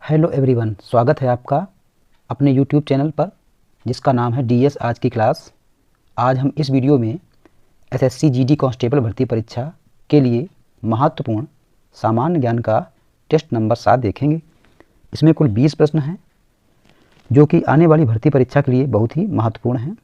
Hello everyone, स्वागत है आपका अपने यूट्यूब चैनल पर जिसका नाम है डीएस आज की क्लास। आज हम इस वीडियो में एसएससी जीडी कांस्टेबल भर्ती परीक्षा के लिए महत्वपूर्ण सामान्य ज्ञान का टेस्ट नंबर 7 देखेंगे। इसमें कुल 20 प्रश्न हैं जो कि आने वाली भर्ती परीक्षा के लिए बहुत ही महत्वपूर्ण हैं।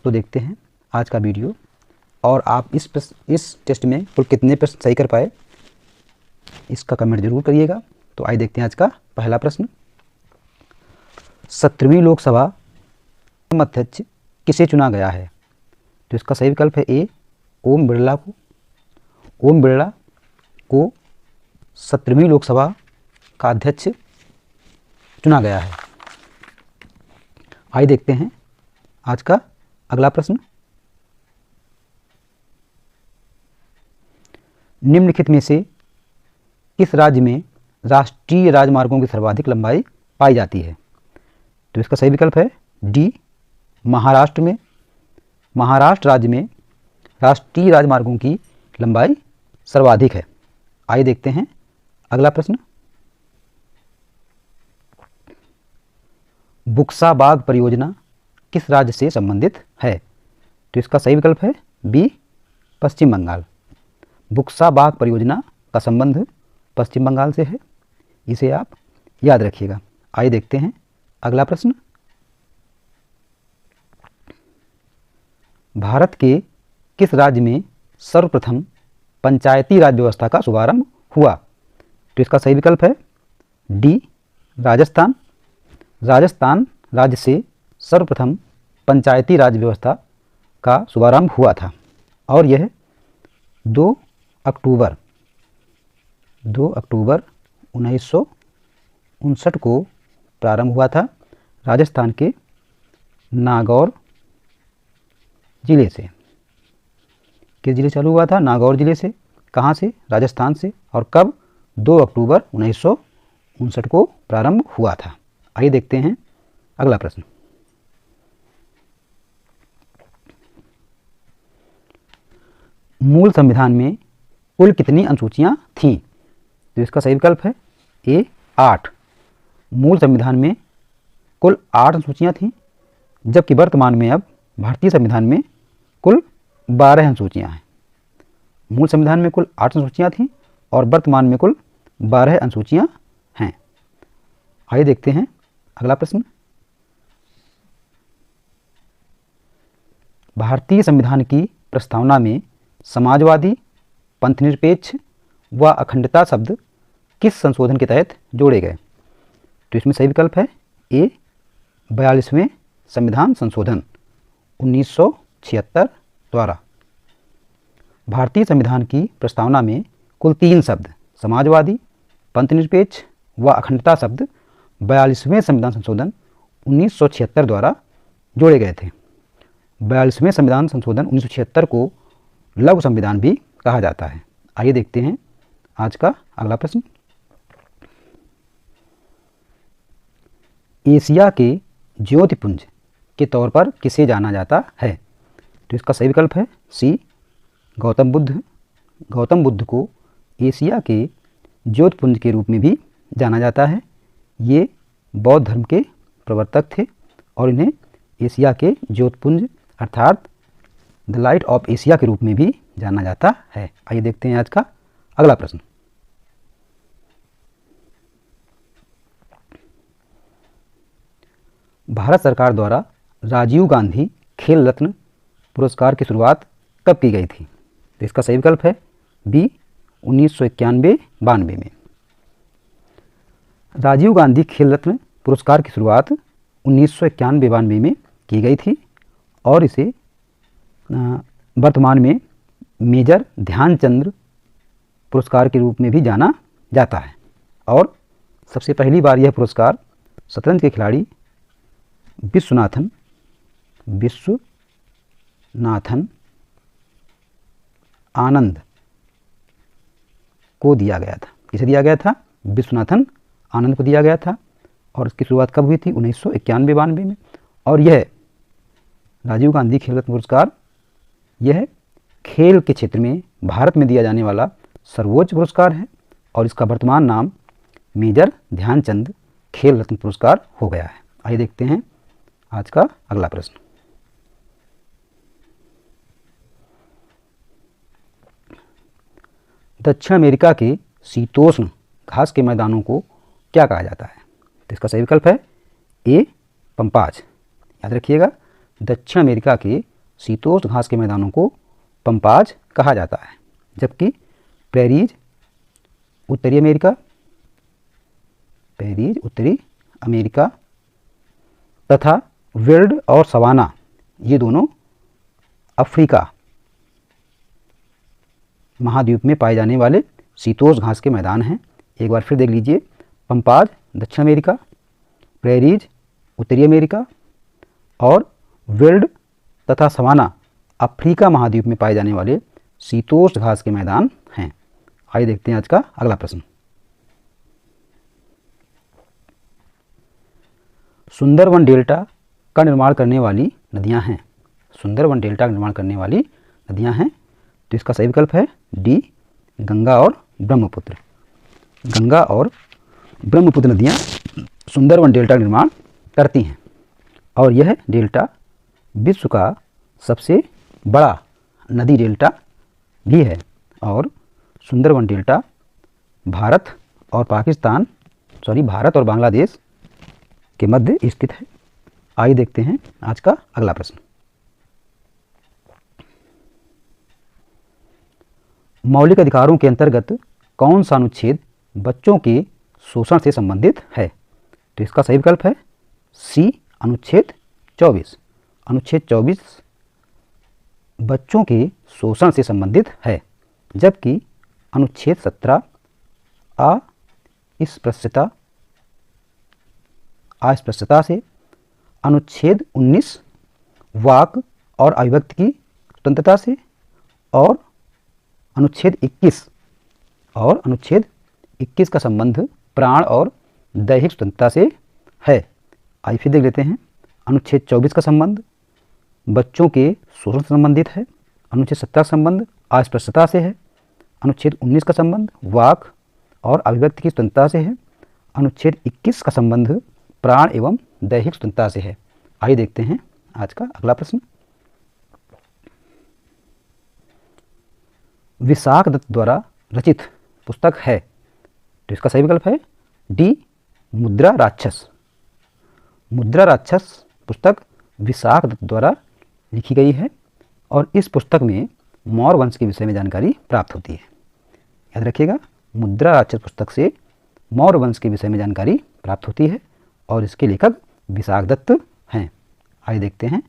तो देखते हैं आज का वीडियो और आप इस टेस्ट में कुल कितने प्रश्न सही कर पाए इसका कमेंट जरूर करिएगा। तो आइए देखते हैं आज का पहला प्रश्न। 17वीं लोकसभा अध्यक्ष किसे चुना गया है? तो इसका सही विकल्प है ए ओम बिरला को। ओम बिरला को 17वीं लोकसभा का अध्यक्ष चुना गया है। आइए देखते हैं आज का अगला प्रश्न। निम्नलिखित में से किस राज्य में राष्ट्रीय राजमार्गों की सर्वाधिक लंबाई पाई जाती है? तो इसका सही विकल्प है डी महाराष्ट्र में। महाराष्ट्र राज्य में राष्ट्रीय राजमार्गों की लंबाई सर्वाधिक है। आइए देखते हैं अगला प्रश्न। बुक्सा बाग परियोजना किस राज्य से संबंधित है? तो इसका सही विकल्प है बी पश्चिम बंगाल। बुक्सा बाग परियोजना का संबंध पश्चिम बंगाल से है, इसे आप याद रखिएगा। आइए देखते हैं अगला प्रश्न। भारत के किस राज्य में सर्वप्रथम पंचायती राज व्यवस्था का शुभारंभ हुआ? तो इसका सही विकल्प है डी राजस्थान। राजस्थान राज्य से सर्वप्रथम पंचायती राज व्यवस्था का शुभारंभ हुआ था और यह 2 अक्टूबर 1959 को प्रारंभ हुआ था राजस्थान के नागौर जिले से। किस जिले चालू हुआ था? नागौर जिले से। कहाँ से? राजस्थान से। और कब? 2 अक्टूबर 1959 को प्रारंभ हुआ था। आइए देखते हैं अगला प्रश्न। मूल संविधान में कुल कितनी अनुसूचियां थीं? तो इसका सही विकल्प है ए 8। मूल संविधान में कुल 8 अनुसूचियां थीं, जबकि वर्तमान में अब भारतीय संविधान में कुल 12 अनुसूचियां हैं। मूल संविधान में कुल 8 अनुसूचियां थीं और वर्तमान में कुल 12 अनुसूचियां हैं। आइए देखते हैं अगला प्रश्न। भारतीय संविधान की प्रस्तावना में समाजवादी, पंथनिरपेक्ष व अखंडता शब्द किस संशोधन के तहत जोड़े गए? तो इसमें सही विकल्प है ए 42वें संविधान संशोधन 1976 द्वारा। भारतीय संविधान की प्रस्तावना में कुल 3 शब्द समाजवादी, पंथनिरपेक्ष व अखंडता शब्द 42वें संविधान संशोधन 1976 द्वारा जोड़े गए थे। 42वें संविधान संशोधन 1976 को लघु संविधान भी कहा जाता है। आइए देखते हैं आज का अगला प्रश्न। एशिया के ज्योतिपुंज के तौर पर किसे जाना जाता है? तो इसका सही विकल्प है सी गौतम बुद्ध। गौतम बुद्ध को एशिया के ज्योतिपुंज के रूप में भी जाना जाता है। ये बौद्ध धर्म के प्रवर्तक थे और इन्हें एशिया के ज्योतिपुंज अर्थात द लाइट ऑफ एशिया के रूप में भी जाना जाता है। आइए देखते हैं आज का अगला प्रश्न। भारत सरकार द्वारा राजीव गांधी खेल रत्न पुरस्कार की शुरुआत कब की गई थी? तो इसका सही विकल्प है बी 1991-92 में। राजीव गांधी खेल रत्न पुरस्कार की शुरुआत 1991-92 में की गई थी और इसे वर्तमान में मेजर ध्यानचंद पुरस्कार के रूप में भी जाना जाता है। और सबसे पहली बार यह पुरस्कार शतरंज के खिलाड़ी विश्वनाथन आनंद को दिया गया था। किसे दिया गया था? विश्वनाथन आनंद को दिया गया था। और इसकी शुरुआत कब हुई थी? 1991-92 में। और यह राजीव गांधी खेल रत्न पुरस्कार यह खेल के क्षेत्र में भारत में दिया जाने वाला सर्वोच्च पुरस्कार है और इसका वर्तमान नाम मेजर ध्यानचंद खेल रत्न पुरस्कार हो गया है। आइए देखते हैं आज का अगला प्रश्न। दक्षिण अमेरिका के शीतोष्ण घास के मैदानों को क्या कहा जाता है? तो इसका सही विकल्प है ए पंपाज। याद रखिएगा, दक्षिण अमेरिका के शीतोष्ण घास के मैदानों को पंपाज कहा जाता है, जबकि प्रेरीज उत्तरी अमेरिका तथा विल्ड और सवाना ये दोनों अफ्रीका महाद्वीप में पाए जाने वाले शीतोष्ण घास के मैदान हैं। एक बार फिर देख लीजिए, पंपाज दक्षिण अमेरिका, प्रेरीज उत्तरी अमेरिका और विल्ड तथा सवाना अफ्रीका महाद्वीप में पाए जाने वाले शीतोष्ण घास के मैदान हैं। आइए देखते हैं आज का अगला प्रश्न। सुंदरवन डेल्टा का निर्माण करने वाली नदियां हैं। सुंदरवन डेल्टा का निर्माण करने वाली नदियां हैं, तो इसका सही विकल्प है डी गंगा और ब्रह्मपुत्र। गंगा और ब्रह्मपुत्र नदियां सुंदरवन डेल्टा का निर्माण करती हैं और यह डेल्टा विश्व का सबसे बड़ा नदी डेल्टा भी है और सुंदरवन डेल्टा भारत और बांग्लादेश के मध्य स्थित है। आइए देखते हैं आज का अगला प्रश्न। मौलिक अधिकारों के अंतर्गत कौन सा अनुच्छेद बच्चों के शोषण से संबंधित है? तो इसका सही विकल्प है सी अनुच्छेद 24। अनुच्छेद 24 बच्चों के शोषण से संबंधित है, जबकि अनुच्छेद 17 अस्पृश्यता से, अनुच्छेद 19 वाक और अभिव्यक्ति की स्वतंत्रता से और अनुच्छेद 21 का संबंध प्राण और दैहिक स्वतंत्रता से है। आइए फिर देख लेते हैं। अनुच्छेद 24 का संबंध बच्चों के शोषण से संबंधित है, अनुच्छेद 17 का संबंध अस्पृश्यता से है, अनुच्छेद 19 का संबंध वाक और अभिव्यक्ति की स्वतंत्रता से है, अनुच्छेद 21 का संबंध प्राण एवं दैहिक स्वतंत्रता से है। आइए देखते हैं आज का अगला प्रश्न। विशाख दत्त द्वारा रचित पुस्तक है, तो इसका सही विकल्प है डी मुद्रा राक्षस। मुद्रा राक्षस पुस्तक विशाख दत्त द्वारा लिखी गई है और इस पुस्तक में मौर्य वंश के विषय में जानकारी प्राप्त होती है। याद रखिएगा, मुद्रा राक्षस पुस्तक से मौर्य वंश के विषय में जानकारी प्राप्त होती है और इसके लेखक विशाख दत्त हैं। आइए देखते हैं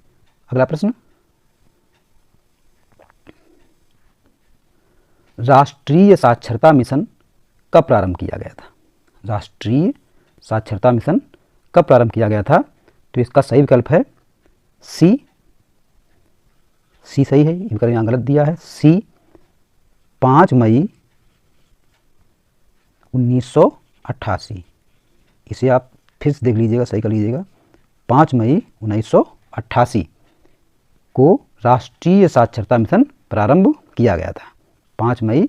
अगला प्रश्न। राष्ट्रीय साक्षरता मिशन कब प्रारंभ किया गया था? राष्ट्रीय साक्षरता मिशन कब प्रारंभ किया गया था? तो इसका सही विकल्प है सी सही है, विकल्प यहाँ गलत दिया है। सी 5 मई 1988। इसे आप फिर से देख लीजिएगा, सही कर लीजिएगा। 5 मई 1988 को राष्ट्रीय साक्षरता मिशन प्रारंभ किया गया था। 5 मई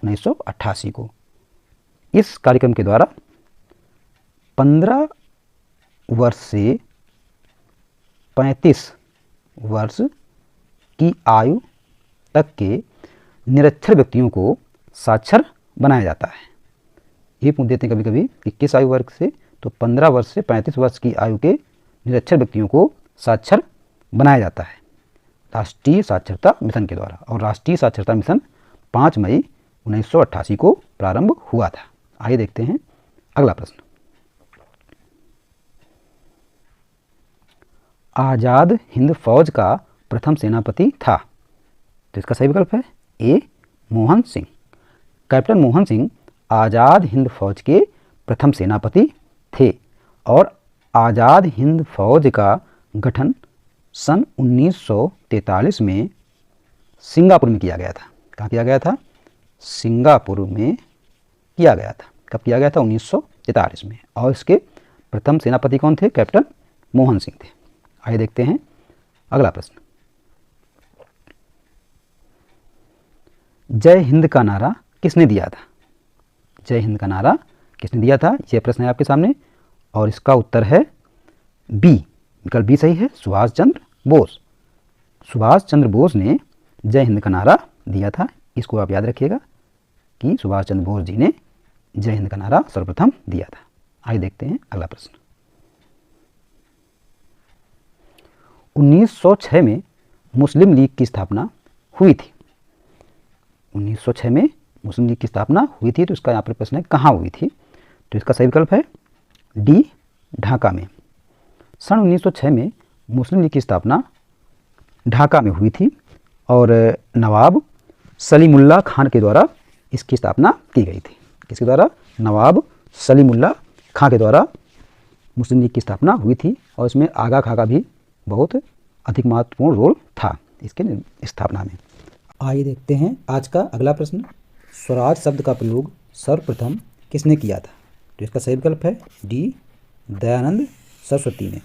1988 को। इस कार्यक्रम के द्वारा 15 वर्ष से 35 वर्ष की आयु तक के निरक्षर व्यक्तियों को साक्षर बनाया जाता है। ये पूछ देते हैं कभी कभी कि किस आयु वर्ग से, तो 15 वर्ष से 35 वर्ष की आयु के निरक्षर व्यक्तियों को साक्षर बनाया जाता है राष्ट्रीय साक्षरता मिशन के द्वारा। और राष्ट्रीय साक्षरता मिशन 5 मई 1988 को प्रारंभ हुआ था। आइए देखते हैं अगला प्रश्न। आज़ाद हिंद फौज का प्रथम सेनापति था, तो इसका सही विकल्प है ए मोहन सिंह। कैप्टन मोहन सिंह आज़ाद हिंद फौज के प्रथम सेनापति थे और आज़ाद हिंद फौज का गठन सन 1943 में सिंगापुर में किया गया था। कहाँ किया गया था? सिंगापुर में किया गया था। कब किया गया था? 1943 में। और इसके प्रथम सेनापति कौन थे? कैप्टन मोहन सिंह थे। आइए देखते हैं अगला प्रश्न। जय हिंद का नारा किसने दिया था? जय हिंद का नारा किसने दिया था, ये प्रश्न है आपके सामने। और इसका उत्तर है बी, विकल्प बी सही है, सुभाष चंद्र बोस। सुभाष चंद्र बोस ने जय हिंद का नारा दिया था। इसको आप याद रखिएगा कि सुभाष चंद्र बोस जी ने जय हिंद का नारा सर्वप्रथम दिया था। आइए देखते हैं अगला प्रश्न। 1906 में मुस्लिम लीग की स्थापना हुई थी। 1906 में मुस्लिम लीग की स्थापना हुई थी, तो इसका यहाँ पर प्रश्न है कहाँ हुई थी। तो इसका सही विकल्प है डी, ढाका में। सन 1906 में मुस्लिम लीग की स्थापना ढाका में हुई थी और नवाब सलीमुल्लाह खान के द्वारा इसकी स्थापना की गई थी। किसके द्वारा, नवाब सलीमुल्लाह खां के द्वारा मुस्लिम लीग की स्थापना हुई थी और इसमें आगा खां का भी बहुत अधिक महत्वपूर्ण रोल था इसके स्थापना में। आइए देखते हैं आज का अगला प्रश्न। स्वराज शब्द का प्रयोग सर्वप्रथम किसने किया था। तो इसका सही विकल्प है डी, दयानंद सरस्वती ने।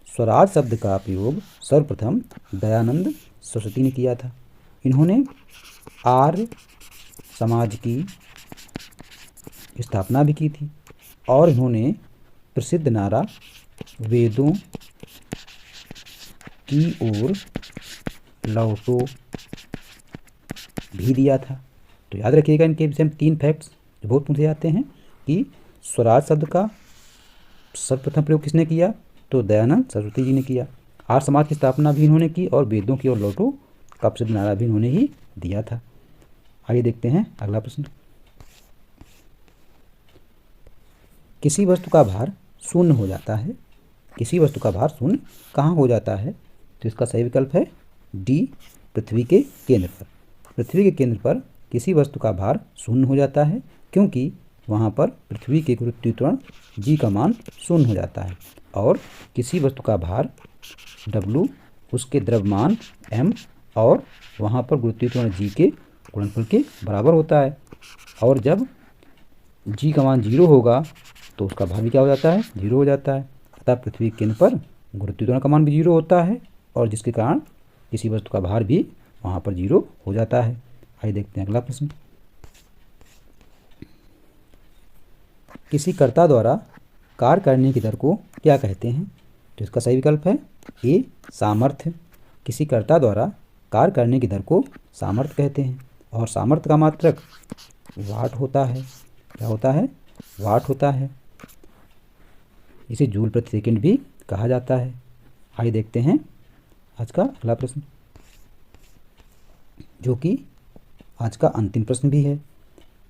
स्वराज शब्द का प्रयोग सर्वप्रथम दयानंद सरस्वती ने किया था। इन्होंने आर्य समाज की स्थापना भी की थी और इन्होंने प्रसिद्ध नारा वेदों की ओर लौटो भी दिया था। तो याद रखिएगा इनके विषय में 3 फैक्ट्स जो बहुत पूछे जाते हैं कि स्वराज शब्द का सर्वप्रथम प्रयोग किसने किया, तो दयानंद सरस्वती जी ने किया। आर्य समाज की स्थापना भी इन्होंने की और वेदों की ओर लौटो का प्रसिद्ध नारा भी इन्होंने ही दिया था। आइए देखते हैं अगला प्रश्न। किसी वस्तु का भार शून्य हो जाता है। किसी वस्तु का भार शून्य कहाँ हो जाता है। तो इसका सही विकल्प है डी, पृथ्वी के केंद्र पर। पृथ्वी के केंद्र पर किसी वस्तु का भार शून्य हो जाता है क्योंकि वहाँ पर पृथ्वी के गुरुत्वाकर्षण जी का मान शून्य हो जाता है और किसी वस्तु का भार W उसके द्रव्यमान m और वहाँ पर गुरुत्वाकर्षण जी के गुणनफल के बराबर होता है। और जब जी का मान 0 होगा तो उसका भार भी क्या हो जाता है, 0 हो जाता है। अतः पृथ्वी के केंद्र पर गुरुत्वाकर्षण का मान भी 0 होता है और जिसके कारण किसी वस्तु का भार भी वहाँ पर 0 हो जाता है। आइए देखते हैं अगला प्रश्न। किसी कर्ता द्वारा कार्य करने की दर को क्या कहते हैं। तो इसका सही विकल्प है ए, सामर्थ्य। किसी कर्ता द्वारा कार्य करने की दर को सामर्थ्य कहते हैं और सामर्थ्य का मात्रक वाट होता है। क्या होता है, वाट होता है। इसे जूल प्रति सेकंड भी कहा जाता है। आइए देखते हैं आज का अगला प्रश्न जो कि आज का अंतिम प्रश्न भी है।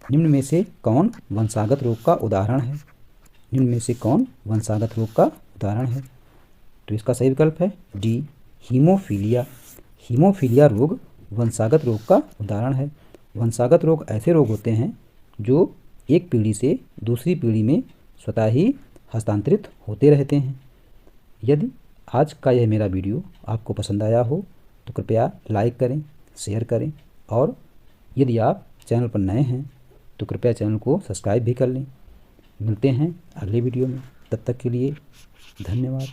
निम्न में से कौन वंशागत रोग का उदाहरण है। निम्न में से कौन वंशागत रोग का उदाहरण है। तो इसका सही विकल्प है डी, हीमोफीलिया। हीमोफीलिया रोग वंशागत रोग का उदाहरण है। वंशागत रोग ऐसे रोग होते हैं जो एक पीढ़ी से दूसरी पीढ़ी में स्वतः ही हस्तांतरित होते रहते हैं। यदि आज का यह मेरा वीडियो आपको पसंद आया हो तो कृपया लाइक करें, शेयर करें और यदि आप चैनल पर नए हैं तो कृपया चैनल को सब्सक्राइब भी कर लें। मिलते हैं अगले वीडियो में, तब तक के लिए धन्यवाद।